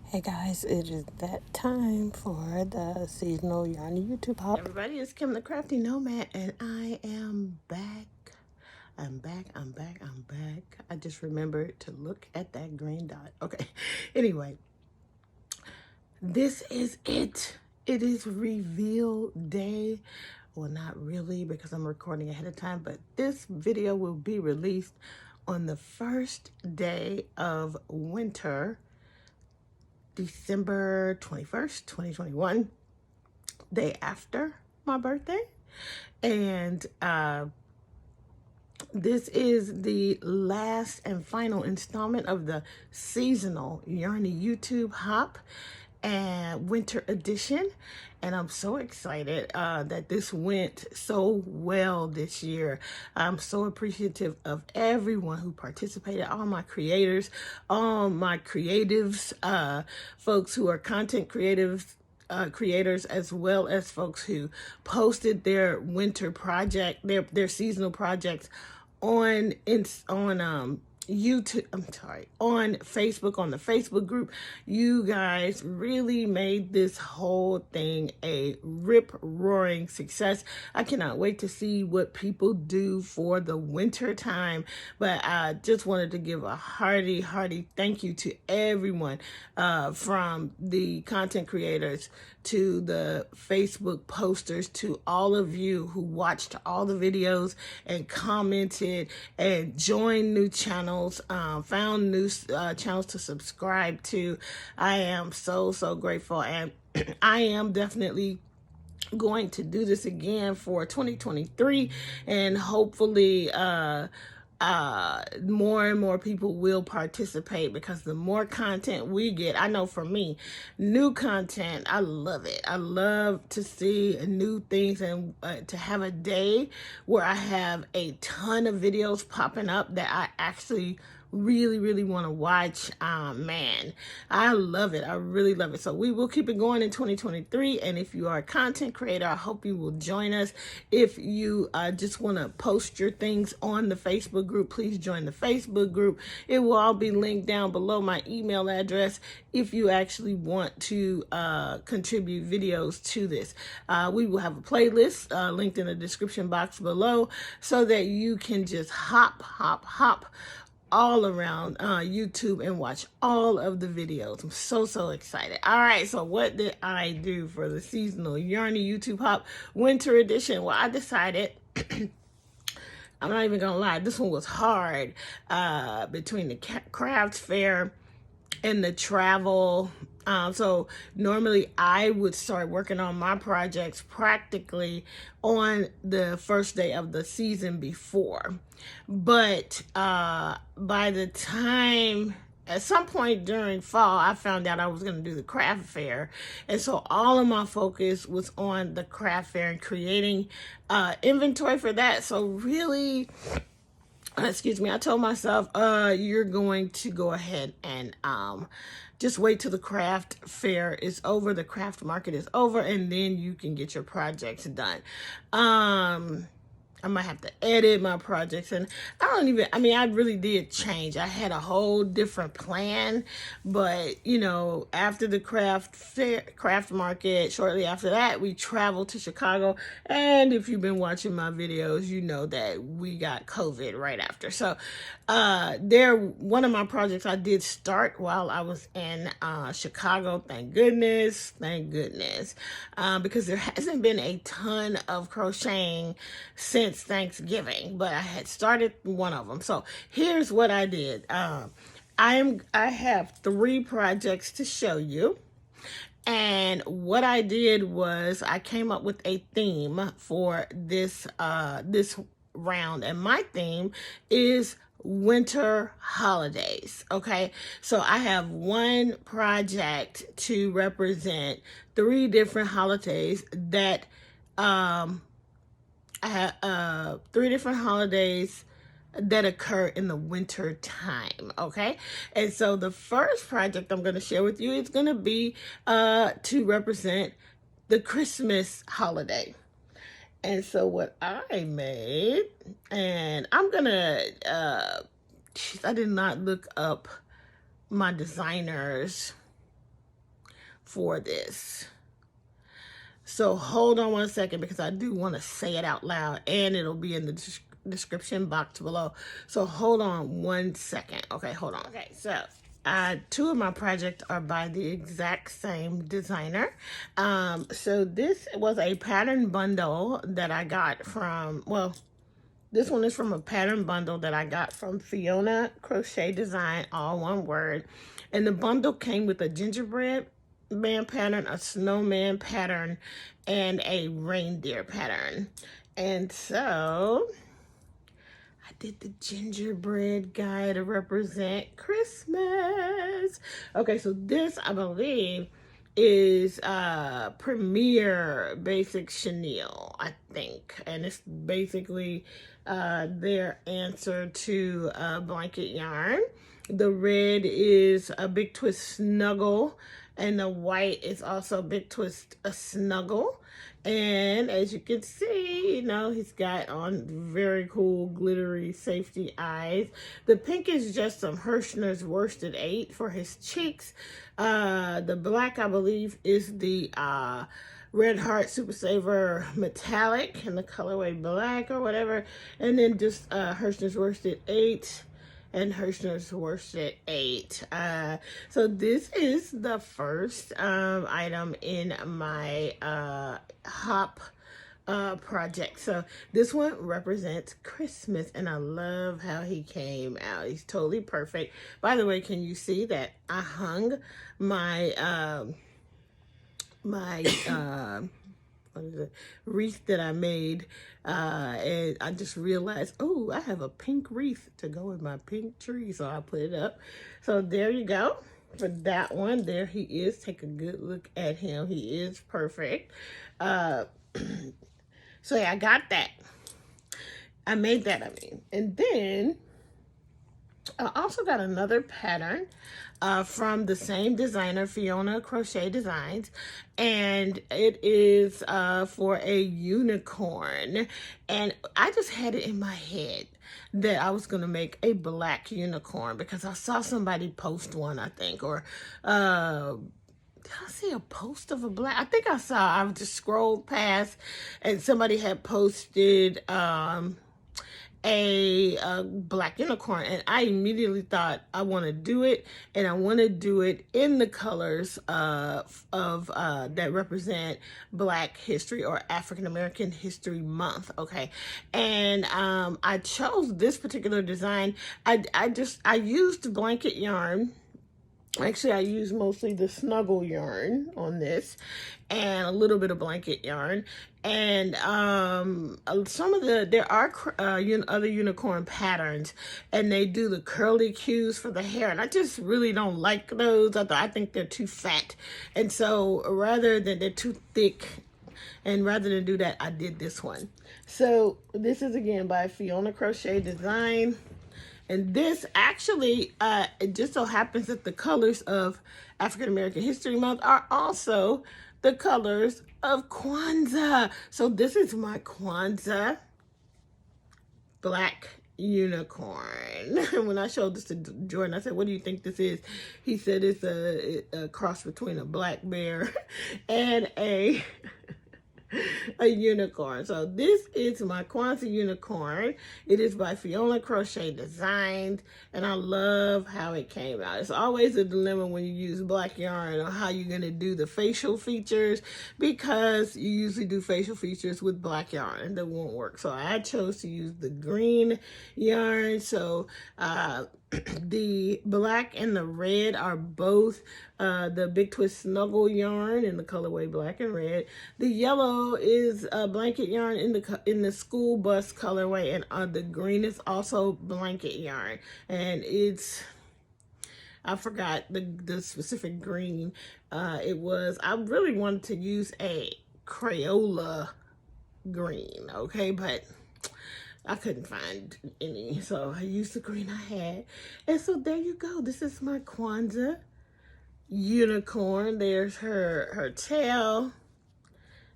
Hey guys, it is that time for the seasonal yarn YouTube hop. Everybody, it's Kim the Crafty Nomad, and I am back. I'm back. I just remembered to look at that green dot. Okay. Anyway, this is it. It is reveal day. Well, not really because I'm recording ahead of time, but this video will be released on the first day of winter, December 21st, 2021, day after my birthday. And this is the last and final installment of the seasonal Yarny YouTube Hop and winter edition. And I'm so excited that this went so well this year. I'm so appreciative of everyone who participated, all my creators, all my creatives, folks who are content creators, as well as folks who posted their winter project, their seasonal projects on YouTube, on Facebook, on the Facebook group. You guys really made this whole thing a rip-roaring success. I cannot wait to see what people do for the winter time, but I just wanted to give a hearty thank you to everyone, from the content creators to the Facebook posters, to all of you who watched all the videos and commented and joined new channels, found new channels to subscribe to. I am so grateful, and I am definitely going to do this again for 2023, and hopefully more and more people will participate, because the more content we get, I know for me, new content, I love it. I love to see new things, and to have a day where I have a ton of videos popping up that I actually really want to watch. Man, I love it. I really love it. So we will keep it going in 2023, and if you are a content creator, I hope you will join us. If you just want to post your things on the Facebook group, please join the Facebook group. It will all be linked down below my email address if you actually want to contribute videos to this. We will have a playlist linked in the description box below, so that you can just hop all around YouTube and watch all of the videos. I'm so excited. All right, so what did I do for the seasonal Yarny YouTube Hop winter edition? Well, I decided, I'm not even gonna lie, this one was hard, between the crafts fair and the travel. So normally I would start working on my projects practically on the first day of the season before. But by the time, at some point during fall, I found out I was going to do the craft fair. And so all of my focus was on the craft fair and creating inventory for that. So really, excuse me, I told myself, you're going to go ahead and just wait till the craft fair is over, the craft market is over, and then you can get your projects done. I might have to edit my projects, and I really did change. I had a whole different plan, but after the craft market, shortly after that, we traveled to Chicago. And if you've been watching my videos, you know that we got COVID right after. So one of my projects I did start while I was in Chicago. Thank goodness, because there hasn't been a ton of crocheting since Thanksgiving, but I had started one of them. So here's what I did. I have 3 projects to show you. And what I did was I came up with a theme for this round, and my theme is winter holidays. Okay, so I have one project to represent 3 different holidays that I have 3 different holidays that occur in the winter time. Okay, and so the first project I'm going to share with you is going to be to represent the Christmas holiday. And so what I made, and I'm gonna I did not look up my designers for this. So hold on one second because I do want to say it out loud, and it'll be in the description box below. So hold on one second. Okay, hold on. Okay, so two of my projects are by the exact same designer. So this was a pattern bundle that I got from, well, this one is from a pattern bundle that I got from Fiona Crochet Design, all one word. And the bundle came with a gingerbread man pattern, a snowman pattern, and a reindeer pattern. And so I did the gingerbread guy to represent Christmas. Okay, so this, I believe, is Premier Basic Chenille, I think. And it's basically their answer to blanket yarn. The red is a Big Twist Snuggle, and the white is also Big Twist a Snuggle. And as you can see, you know, he's got on very cool glittery safety eyes. The pink is just some Hirschner's Worsted 8 for his cheeks. The black, I believe, is the Red Heart Super Saver Metallic in the colorway black or whatever. And then just Hirschner's Worsted 8 and Hirschner's Worsted 8. So this is the first item in my hop project. So this one represents Christmas, and I love how he came out. He's totally perfect. By the way, can you see that I hung my what is it, wreath that I made, and I just realized, oh, I have a pink wreath to go with my pink tree, so I put it up. So there you go for that one. There he is. Take a good look at him. He is perfect. So yeah, I got that. I made that, I mean. And then I also got another pattern from the same designer, Fiona Crochet Designs, and it is for a unicorn. And I just had it in my head that I was going to make a black unicorn because I saw somebody post one, I think, or did I see a post of a black? I think I saw, I just scrolled past and somebody had posted a black unicorn, and I immediately thought I want to do it, and I want to do it in the colors of that represent Black History or African American History Month. Okay, and I chose this particular design. I used blanket yarn. Actually, I use mostly the snuggle yarn on this and a little bit of blanket yarn. And some of there are other unicorn patterns, and they do the curly cues for the hair. And I just really don't like those. I think they're too fat. And so rather than they're too thick, and rather than do that, I did this one. So this is again by Fiona Crochet Design. And this actually, it just so happens that the colors of African American History Month are also the colors of Kwanzaa. So this is my Kwanzaa black unicorn. When I showed this to Jordan, I said, what do you think this is? He said it's a cross between a black bear and a unicorn. So this is my Kwanzaa unicorn. It is by Fiona Crochet Designs, and I love how it came out. It's always a dilemma when you use black yarn on how you're going to do the facial features, because you usually do facial features with black yarn and that won't work. So I chose to use the green yarn. So the black and the red are both the Big Twist Snuggle yarn in the colorway black and red. The yellow is blanket yarn in the school bus colorway, and the green is also blanket yarn. And it's, I forgot the specific green. I really wanted to use a Crayola green, okay, but I couldn't find any, so I used the green I had. And so there you go. This is my Kwanzaa unicorn. There's her tail,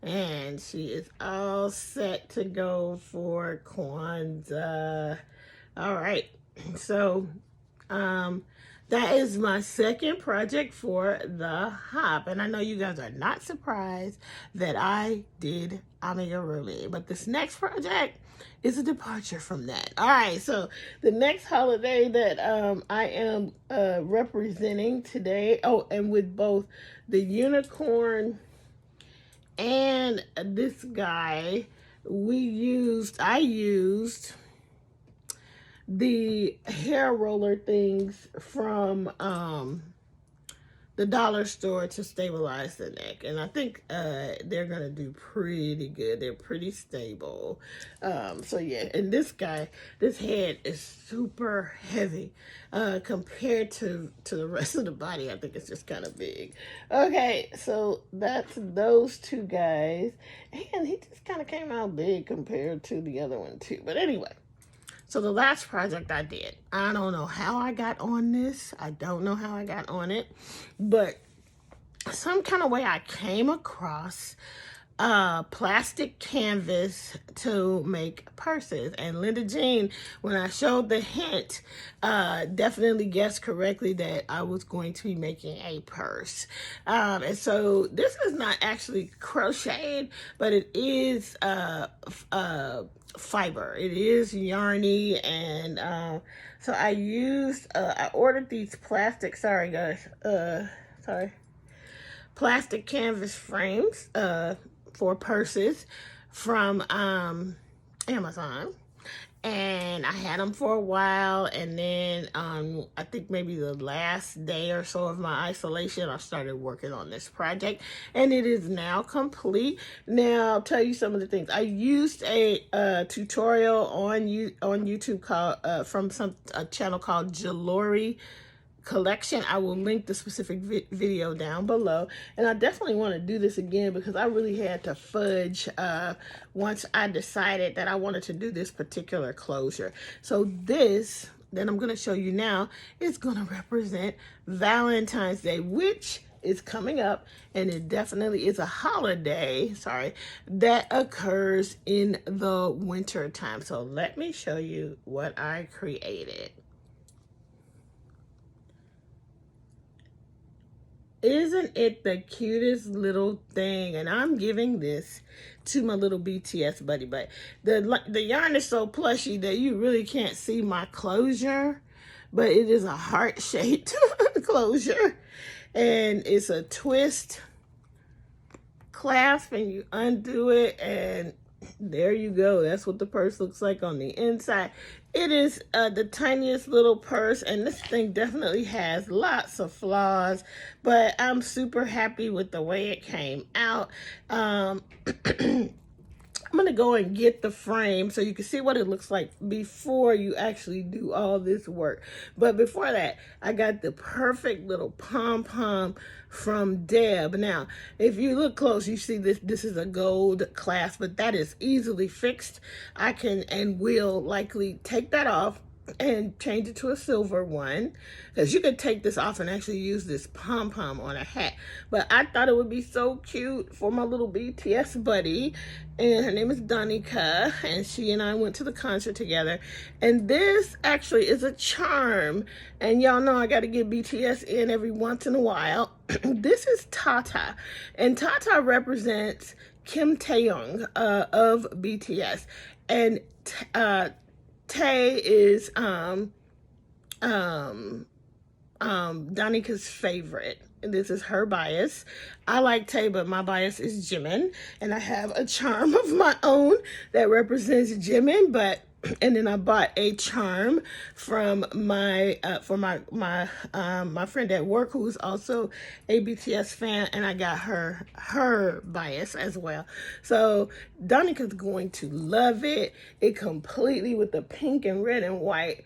and she is all set to go for Kwanzaa. All right, so that is my second project for the hop. And I know you guys are not surprised that I did amigurumi, but this next project is a departure from that. All right, so the next holiday that I am representing today, oh, and with both the unicorn and this guy, I used the hair roller things from the dollar store to stabilize the neck, and I think they're gonna do pretty good. They're pretty stable. So yeah, and this head is super heavy compared to the rest of the body. I think it's just kind of big. Okay, so that's those two guys, and he just kind of came out big compared to the other one too. But anyway. So the last project I did, I don't know how I got on this. I don't know how I got on it, but some kind of way I came across plastic canvas to make purses. And Linda Jean, when I showed the hint, definitely guessed correctly that I was going to be making a purse. And so this is not actually crocheted, but it is fiber. It is yarny, and so I ordered these plastic, plastic canvas frames for purses from Amazon. And I had them for a while, and then I think maybe the last day or so of my isolation, I started working on this project, and it is now complete. Now, I'll tell you some of the things. I used a tutorial on YouTube called from a channel called Jalori Collection. I will link the specific video down below, and I definitely want to do this again because I really had to fudge once I decided that I wanted to do this particular closure. So this that I'm going to show you now is going to represent Valentine's Day, which is coming up, and it definitely is a holiday, that occurs in the winter time. So let me show you what I created. Isn't it the cutest little thing? And I'm giving this to my little BTS buddy, but the yarn is so plushy that you really can't see my closure, but it is a heart-shaped closure, and it's a twist clasp, and you undo it, and there you go. That's what the purse looks like on the inside. It is the tiniest little purse, and this thing definitely has lots of flaws, but I'm super happy with the way it came out. I'm going to go and get the frame so you can see what it looks like before you actually do all this work. But before that, I got the perfect little pom-pom from Deb. Now, if you look close, you see this is a gold clasp, but that is easily fixed. I can and will likely take that off and change it to a silver one, because you could take this off and actually use this pom-pom on a hat. But I thought it would be so cute for my little BTS buddy, and her name is Danica, and she and I went to the concert together. And this actually is a charm, and y'all know I got to get BTS in every once in a while. This is Tata, and Tata represents Kim Taeyong of BTS, and Tay is Danica's favorite. This is her bias. I like Tay, but my bias is Jimin, and I have a charm of my own that represents Jimin. And then I bought a charm from my my friend at work, who is also a BTS fan, and I got her bias as well. So Danica's going to love it. It completely, with the pink and red and white,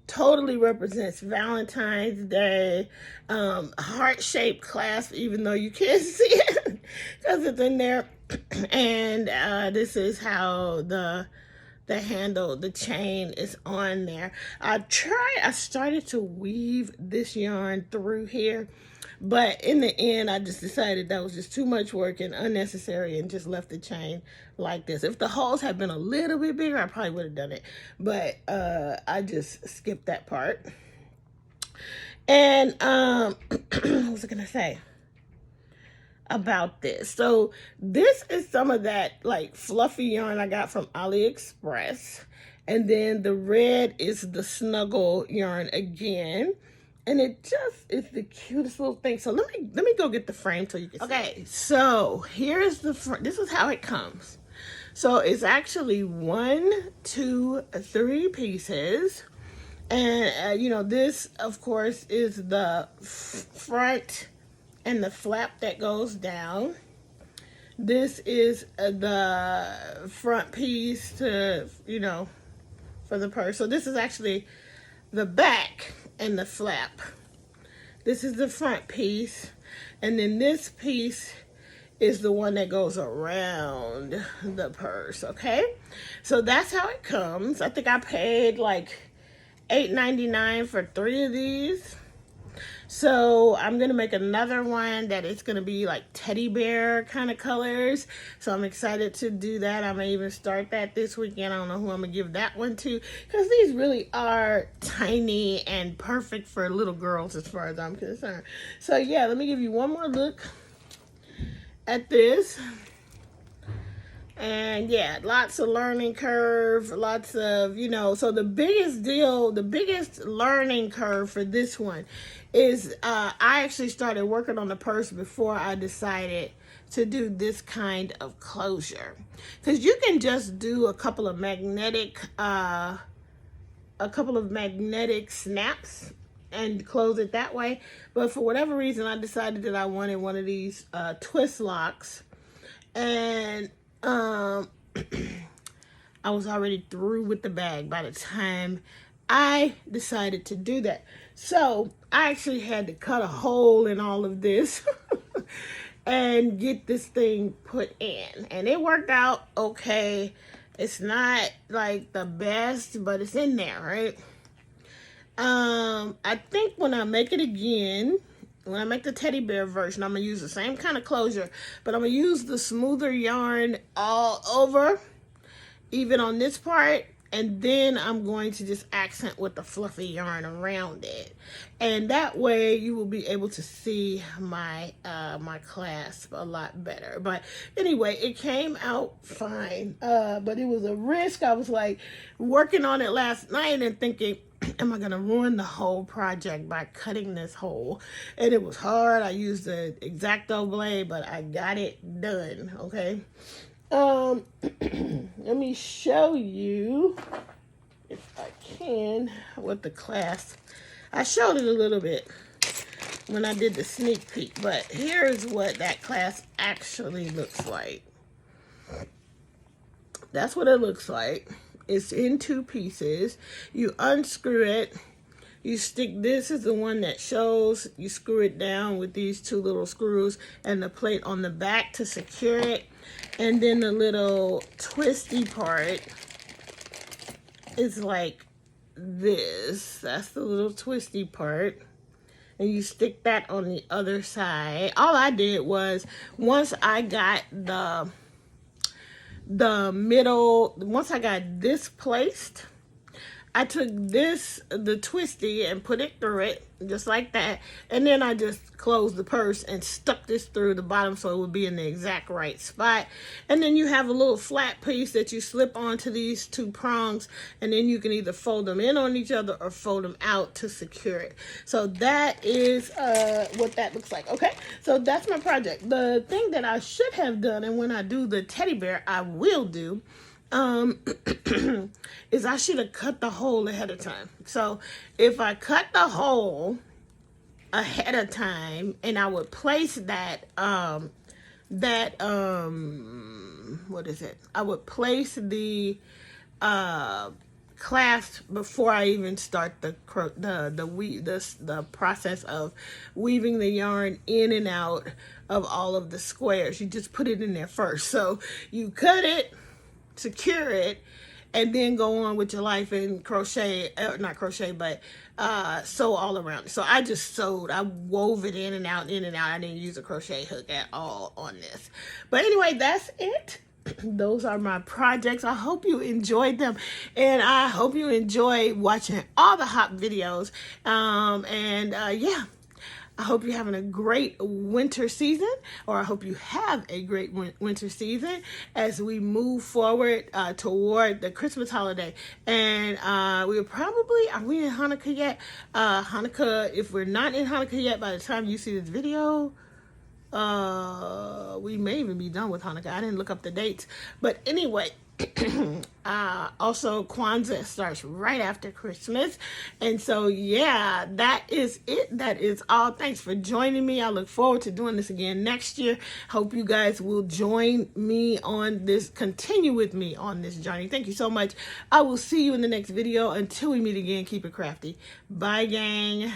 totally represents Valentine's Day. Heart-shaped clasp, even though you can't see it because it's in there. And this is how the handle, the chain is on there. I started to weave this yarn through here, but in the end, I just decided that was just too much work and unnecessary, and just left the chain like this. If the holes had been a little bit bigger, I probably would have done it, but I just skipped that part. And what was I gonna say about this? So this is some of that like fluffy yarn I got from AliExpress. And then the red is the snuggle yarn again. And it just is the cutest little thing. So let me go get the frame so you can see. Okay, so here's the front. This is how it comes. So it's actually 1, 2, 3 pieces. And, you know, this, of course, is the front and the flap that goes down. This is the front piece to, you know, for the purse. So this is actually the back and the flap. This is the front piece. And then this piece is the one that goes around the purse, okay? So that's how it comes. I think I paid like $8.99 for 3 of these. So I'm gonna make another one that is gonna be like teddy bear kind of colors. So I'm excited to do that. I may even start that this weekend. I don't know who I'm gonna give that one to, because these really are tiny and perfect for little girls as far as I'm concerned. So yeah, let me give you one more look at this. And yeah, lots of learning curve, lots of, you know, so the biggest deal, the biggest learning curve for this one is I actually started working on the purse before I decided to do this kind of closure. Because you can just do a couple of magnetic snaps and close it that way. But for whatever reason, I decided that I wanted one of these twist locks. And I was already through with the bag by the time I decided to do that. So I actually had to cut a hole in all of this and get this thing put in. And it worked out okay. It's not like the best, but it's in there, right? I think when I make it again, when I make the teddy bear version, I'm going to use the same kind of closure, but I'm going to use the smoother yarn all over, even on this part, and then I'm going to just accent with the fluffy yarn around it. And that way you will be able to see my my clasp a lot better. But anyway, it came out fine, but it was a risk. I was like working on it last night and thinking, am I gonna ruin the whole project by cutting this hole? And it was hard. I used the X-Acto blade, but I got it done, okay? Let me show you, if I can, what the clasp, I showed it a little bit when I did the sneak peek, but here's what that clasp actually looks like. That's what it looks like. It's in 2 pieces. You unscrew it. You stick, this is the one that shows. You screw it down with these 2 little screws and the plate on the back to secure it. And then the little twisty part is like this. That's the little twisty part. And you stick that on the other side. All I did was, once I got the middle, once I got this placed, I took this, the twisty, and put it through it, just like that. And then I just closed the purse and stuck this through the bottom so it would be in the exact right spot. And then you have a little flat piece that you slip onto these 2 prongs, and then you can either fold them in on each other or fold them out to secure it. So that is what that looks like, okay? So that's my project. The thing that I should have done, and when I do the teddy bear, I will do, is I should have cut the hole ahead of time. So if I cut the hole ahead of time and I would place that, what is it? I would place the, clasp before I even start the process of weaving the yarn in and out of all of the squares. You just put it in there first. So you cut it, secure it, and then go on with your life and crochet, not crochet, but sew all around it. So I just sewed, I wove it in and out, in and out. I didn't use a crochet hook at all on this. But anyway, that's it. those are my projects. I hope you enjoyed them, and I hope you enjoy watching all the hop videos. Yeah, I hope you're having a great winter season, or I hope you have a great winter season as we move forward toward the Christmas holiday. And are we in Hanukkah yet? Hanukkah, if we're not in Hanukkah yet by the time you see this video, we may even be done with Hanukkah. I didn't look up the dates, but anyway, also Kwanzaa starts right after Christmas, and so yeah, that is it. That is all. Thanks for joining me. I look forward to doing this again next year. Hope you guys will join me on this, continue with me on this journey. Thank you so much. I will see you in the next video. Until we meet again, keep it crafty. Bye, gang.